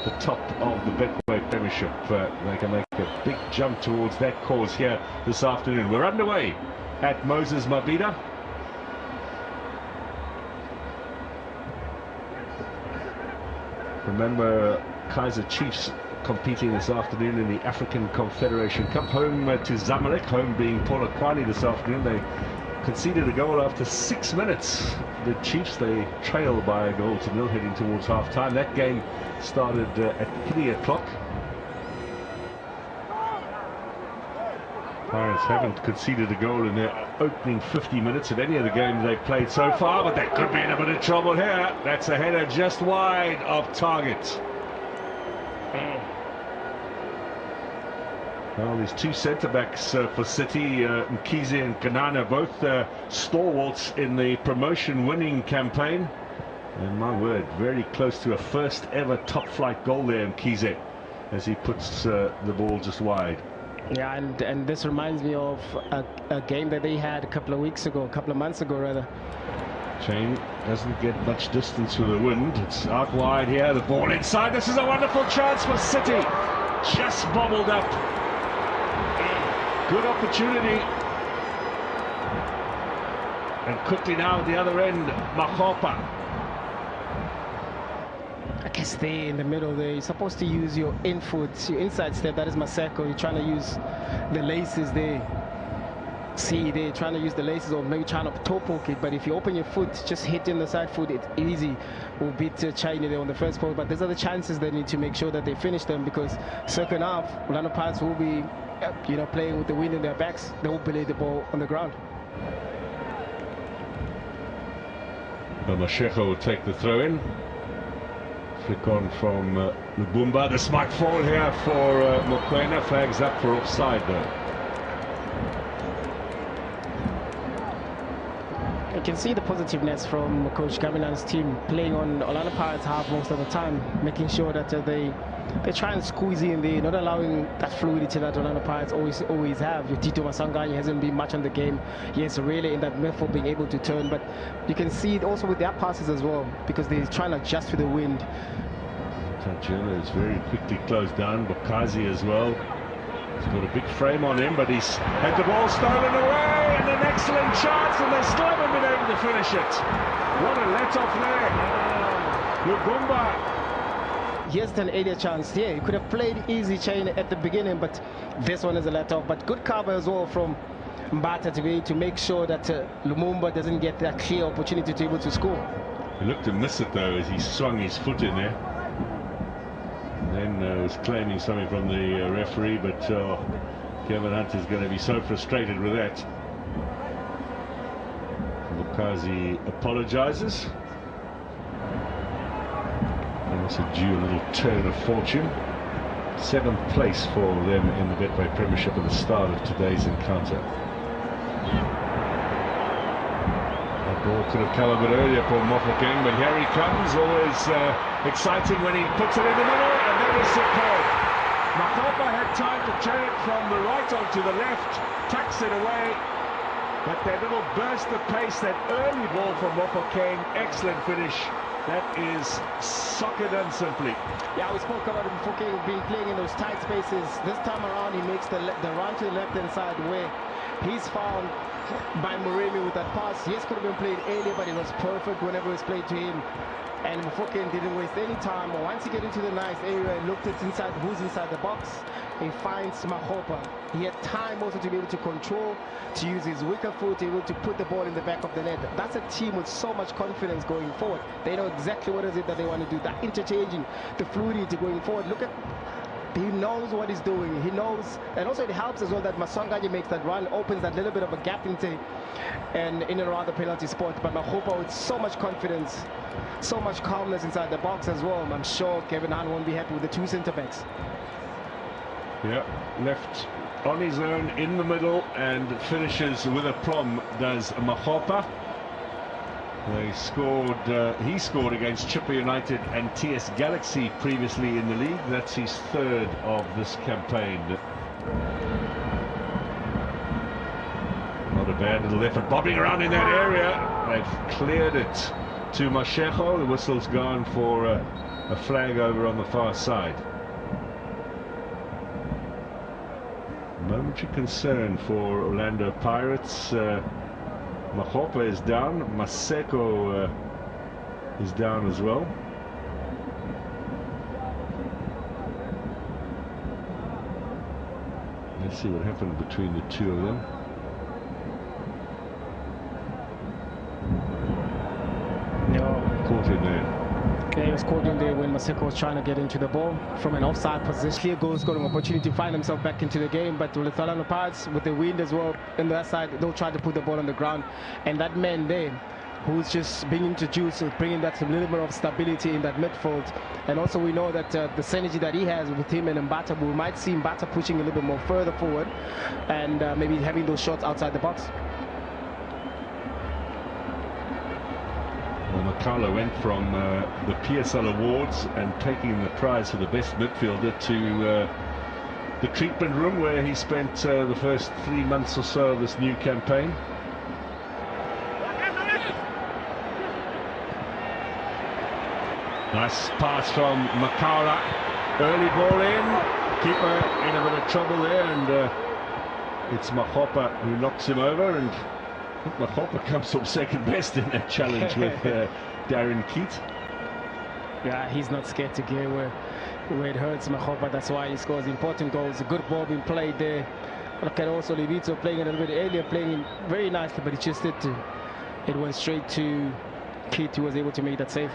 the top of the Betway Premiership. They can make a big jump towards that cause here this afternoon. We're underway at Moses Mabhida. Remember, Kaizer Chiefs competing this afternoon in the African Confederation Cup, home to Zamalek, home being Polokwane this afternoon. They conceded a goal after 6 minutes. The Chiefs, they trail by a goal to nil heading towards half time. That game started at 3 o'clock. Pirates haven't conceded a goal in their opening 50 minutes of any of the games they've played so far, but they could be in a bit of trouble here. That's a header just wide of target. Well, there's two centre-backs for City, Mkhize and Kanana, both stalwarts in the promotion-winning campaign. And my word, very close to a first-ever top-flight goal there, Mkhize, as he puts the ball just wide. Yeah, and this reminds me of a game that they had a couple of months ago rather. Chain doesn't get much distance with the wind. It's out wide here, the ball inside. This is a wonderful chance for City. Just bobbled up. Good opportunity. And quickly now at the other end, Makgopa. I guess there in the middle there, you're supposed to use your in-foot, your inside step. That is Maseko. You're trying to use the laces there. See, they're trying to use the laces or maybe trying to toe poke it. But if you open your foot, just hitting the side foot, it's easy. We'll beat China there on the first post. But there's other chances they need to make sure that they finish them, because second half, Orlando Pirates will be, playing with the wind in their backs. They will play the ball on the ground. Mashego will take the throw in. Flick on from Lubumba. This might fall here for Mokoena. Flags up for offside though. You can see the positiveness from Coach Gaminan's team playing on Orlando Pirates half most of the time, making sure that they try and squeeze in there, not allowing that fluidity that Orlando Pirates always have. Your Tito Masanga hasn't been much on the game. Yes, really in that method being able to turn, but you can see it also with their passes as well, because they're trying to adjust to the wind. Tangela is very quickly closed down. Bokazi as well. He's got a big frame on him, but he's had the ball stolen away, and an excellent chance, and they still haven't been able to finish it. What a let-off there. Lubumba. Here's an area chance here. He could have played easy chain at the beginning, but this one is a let-off. But good cover as well from Mbata to make sure that Lumumba doesn't get that clear opportunity to be able to score. He looked to miss it though as he swung his foot in there. And then was claiming something from the referee, but Kevin Hunt is going to be so frustrated with that. Bokazi apologizes. And also due a little turn of fortune. 7th place for them in the Betway Premiership at the start of today's encounter. That ball could have come a bit earlier for Mofokeng, but here he comes. Always exciting when he puts it in the middle, and that is superb. Makgopa had time to turn it from the right onto the left, tucks it away, but that little burst of pace, that early ball from Mofokeng, excellent finish. That is soccer done simply. Yeah, we spoke about Mofokeng being playing in those tight spaces. This time around, he makes the run to the left-hand side where he's found by Moremi with that pass. Yes, could have been played earlier, but it was perfect whenever it was played to him. And Mofokeng didn't waste any time. Once he got into the nice area and looked at inside who's inside the box, he finds Makgopa. He had time also to be able to control, to use his wicker foot, to be able to put the ball in the back of the net. That's a team with so much confidence going forward. They know exactly what is it that they want to do. That interchanging, the fluidity going forward. Look at, he knows what he's doing. He knows, and also it helps as well that Maswanganyi makes that run, opens that little bit of a gap into and in and around the penalty spot. But Makgopa with so much confidence, so much calmness inside the box as well. I'm sure Kevin Hahn won't be happy with the two centre-backs. Yeah, left on his own in the middle and finishes with a plum, does Makgopa. They scored, he scored against Chippa United and TS Galaxy previously in the league. That's his 3rd of this campaign. Not a bad little effort, bobbing around in that area. They've cleared it to Mashego. The whistle's gone for a flag over on the far side. Momentary concern for Orlando Pirates. Mahopa is down, Maseko is down as well. Let's see what happened between the two of them. Caught him there. Yeah, he was caught in there when Maseko was trying to get into the ball from an offside position. Here goes, got an opportunity to find himself back into the game, but with the Orlando Pirates, with the wind as well, on that side, they'll try to put the ball on the ground. And that man there, who's just being introduced, bringing that little bit of stability in that midfield. And also we know that the synergy that he has with him and Mbata, we might see Mbata pushing a little bit more further forward and maybe having those shots outside the box. Well, Makala went from the PSL Awards and taking the prize for the best midfielder to the treatment room where he spent the first 3 months or so of this new campaign. Nice pass from Makala. Early ball in. Keeper in a bit of trouble there, and it's Mahopa who knocks him over, and I think Mahopa comes up second best in that challenge with Darren Keat. Yeah, he's not scared to get where it hurts Mahopa. That's why he scores important goals. A good ball being played there. Look at also Levito playing a little bit earlier, playing very nicely, but he just it went straight to Keat, who was able to make that save.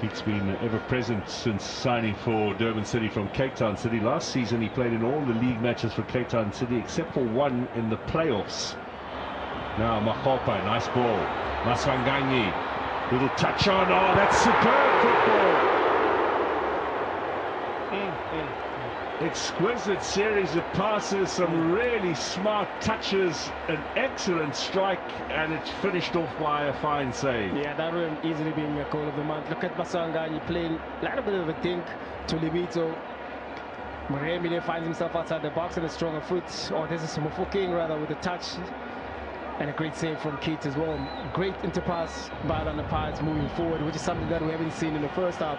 Keat's been ever present since signing for Durban City from Cape Town City. Last season he played in all the league matches for Cape Town City except for one in the playoffs. Now Mahopa, nice ball. Maswanganyi, little touch on. Oh, that's superb football. Exquisite series of passes, some really smart touches, an excellent strike, and it's finished off by a fine save. Yeah, that will easily be a goal of the month. Look at Maswanganyi playing a little bit of a dink to Levito. Maremi there finds himself outside the box and a stronger foot. Oh, this is Mofokeng rather with a touch. And a great save from Keat as well. Great interpass by the Pirates moving forward, which is something that we haven't seen in the first half.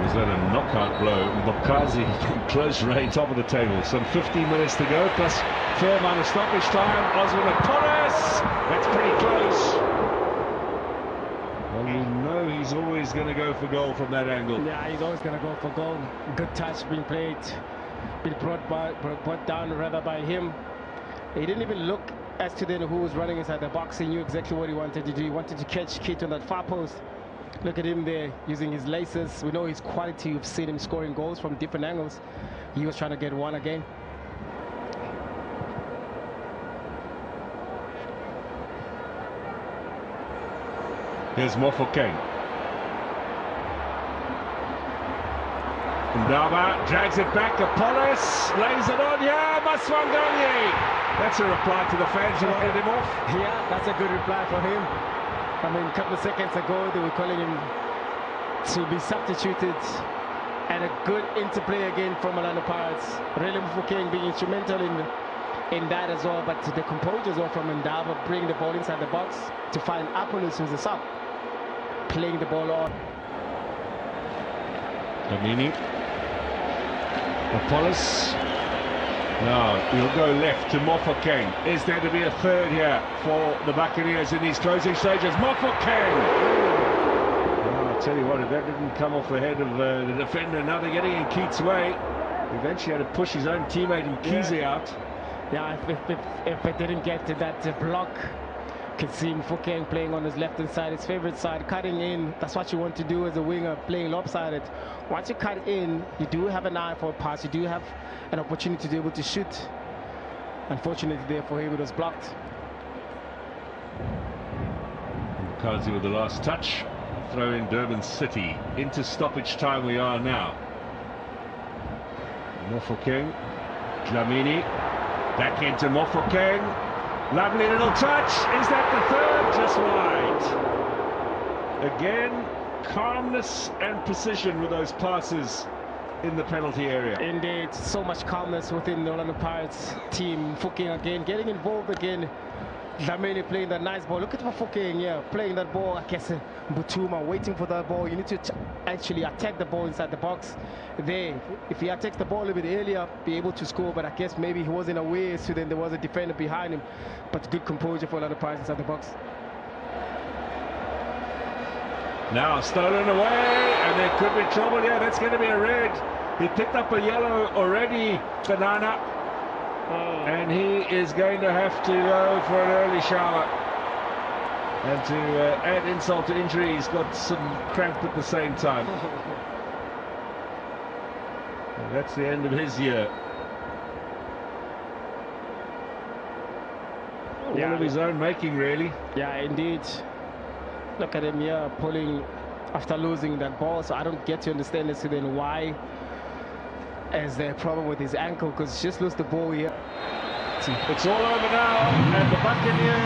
Was that a knockout blow? Mbokazi from close range, top of the table. Some 15 minutes to go, plus fair amount of stoppage time. Oswald Apolis! That's pretty close. Well, you know he's always going to go for goal from that angle. Yeah, he's always going to go for goal. Good touch being played. Been brought down rather by him. He didn't even look as to then who was running inside the box. He knew exactly what he wanted to do. He wanted to catch Keat on that far post. Look at him there using his laces. We know his quality. We've seen him scoring goals from different angles. He was trying to get one again. Here's Mofokeng. Ndaba drags it back. Apollos lays it on. Yeah, Maswanganyi. That's a reply to the fans who wanted him off. Yeah, that's a good reply for him. I mean, a couple of seconds ago, they were calling him to be substituted. And a good interplay again from Orlando Pirates. Really Mofokeng being instrumental in that as well. But the composure as well from Ndaba, bringing the ball inside the box to find Apollos, who's a sub, playing the ball on. Domini. Apollos. Now he'll go left to Mofokeng. Is there to be a third here for the Buccaneers in these closing stages? Mofokeng! Oh, I'll tell you what, if that didn't come off the head of the defender, now they're getting in Keat's way. Eventually had to push his own teammate Mkhize out. Yeah, if it didn't get to that block, could see Mofokeng playing on his left-hand side, his favorite side, cutting in. That's what you want to do as a winger, playing lopsided. Once you cut in, you do have an eye for a pass. You do have an opportunity to be able to shoot. Unfortunately, there for him, it was blocked. Mkazi with the last touch. Throw in Durban City. Into stoppage time we are now. Mofokeng. Dlamini. Back into Mofokeng. Lovely little touch. Is that the third? Just wide. Again, calmness and precision with those passes in the penalty area. Indeed, so much calmness within the Orlando Pirates team. Mofokeng again, getting involved again Dlamini playing that nice ball. Look at Mafokeng, yeah, playing that ball. I guess Butuma waiting for that ball. You need to actually attack the ball inside the box. There, if he attacks the ball a little bit earlier, be able to score. But I guess maybe he wasn't aware, so then there was a defender behind him. But good composure for another prize inside the box. Now stolen away, and there could be trouble. Yeah, that's going to be a red. He picked up a yellow already, Banana. And he is going to have to go for an early shower. And to add insult to injury, he's got some cramp at the same time. And that's the end of his year. One of his own making, really. Yeah, indeed. Look at him here pulling after losing that ball. So I don't get to understand this then why is there a problem with his ankle, because he just lost the ball here. It's all over now, and the Buccaneers